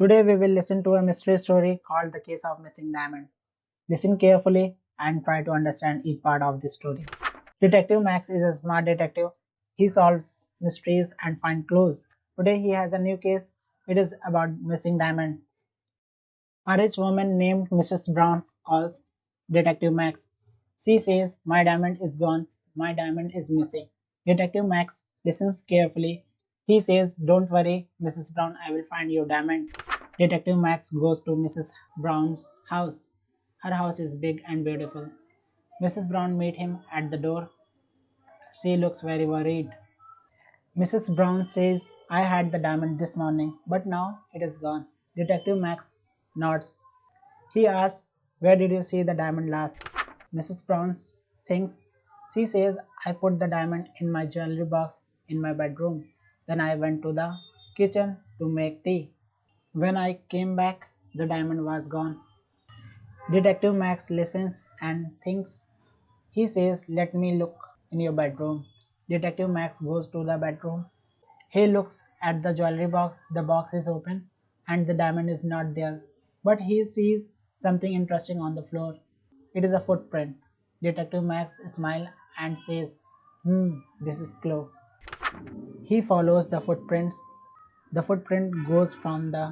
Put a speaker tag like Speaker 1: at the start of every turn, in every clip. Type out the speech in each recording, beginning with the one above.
Speaker 1: Today we will listen to a mystery story called The Case of Missing Diamond. Listen carefully and try to understand each part of the story. Detective Max is a smart detective. He solves mysteries and finds clues. Today he has a new case. It is about missing diamond. A rich woman named Mrs. Brown calls Detective Max. She says, "My diamond is gone. My diamond is missing." Detective Max listens carefully. He says, "Don't worry, Mrs. Brown, I will find your diamond." Detective Max goes to Mrs. Brown's house. Her house is big and beautiful. Mrs. Brown meets him at the door. She looks very worried. Mrs. Brown says, "I had the diamond this morning, but now it is gone." Detective Max nods. He asks, "Where did you see the diamond last?" Mrs. Brown thinks. She says, "I put the diamond in my jewelry box in my bedroom. Then I went to the kitchen to make tea. When I came back, the diamond was gone." Detective Max listens and thinks. He says, "Let me look in your bedroom." Detective Max goes to the bedroom. He looks at the jewelry box. The box is open and the diamond is not there. But he sees something interesting on the floor. It is a footprint. Detective Max smiles and says, this is clue." He follows the footprints. The footprint goes from the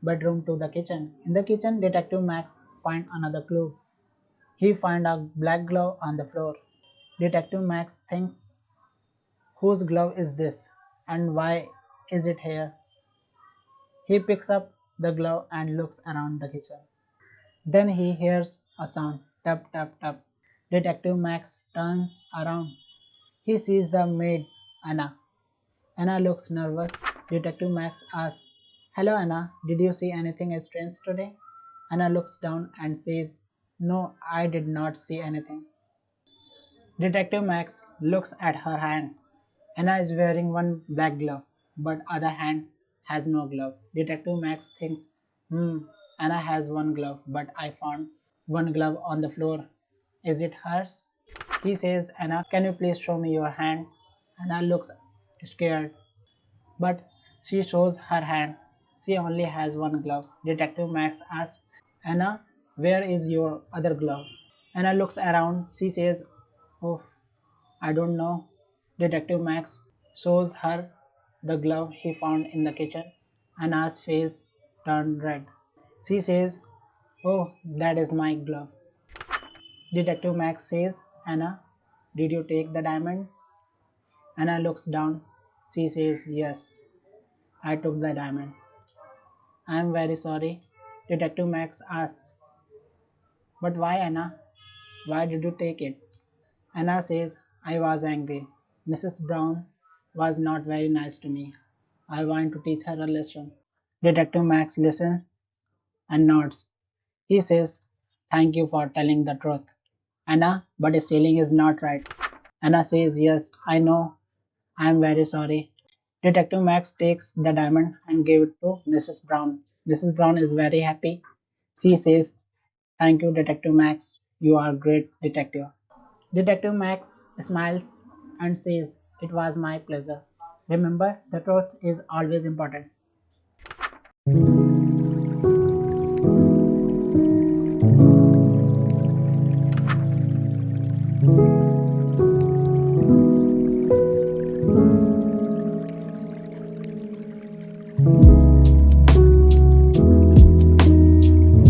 Speaker 1: bedroom to the kitchen. In the kitchen, Detective Max finds another clue. He finds a black glove on the floor. Detective Max thinks, whose glove is this and why is it here? He picks up the glove and looks around the kitchen. Then he hears a sound, tap tap tap. Detective Max turns around. He sees the maid, Anna. Anna looks nervous. Detective Max asks, "Hello Anna, did you see anything strange today?" Anna looks down and says, "No, I did not see anything." Detective Max looks at her hand. Anna is wearing one black glove, but other hand has no glove. Detective Max thinks, Anna has one glove, but I found one glove on the floor. Is it hers? He says, "Anna, can you please show me your hand?" Anna looks scared, but she shows her hand. She only has one glove. Detective Max asks, "Anna, where is your other glove?" Anna looks around. She says, "Oh, I don't know." Detective Max shows her the glove he found in the kitchen. Anna's face turned red. She says, "Oh, that is my glove." Detective Max says, "Anna, did you take the diamond?" Anna looks down. She says, "Yes, I took the diamond." "I am very sorry." Detective Max asks, "But why, Anna? Why did you take it?" Anna says, "I was angry. Mrs. Brown was not very nice to me. I want to teach her a lesson." Detective Max listens and nods. He says, "Thank you for telling the truth, Anna, but stealing is not right." Anna says, "Yes, I know. I am very sorry." Detective Max takes the diamond and gives it to Mrs. Brown. Mrs. Brown is very happy. She says, "Thank you, Detective Max. You are a great detective." Detective Max smiles and says, "It was my pleasure. Remember, the truth is always important."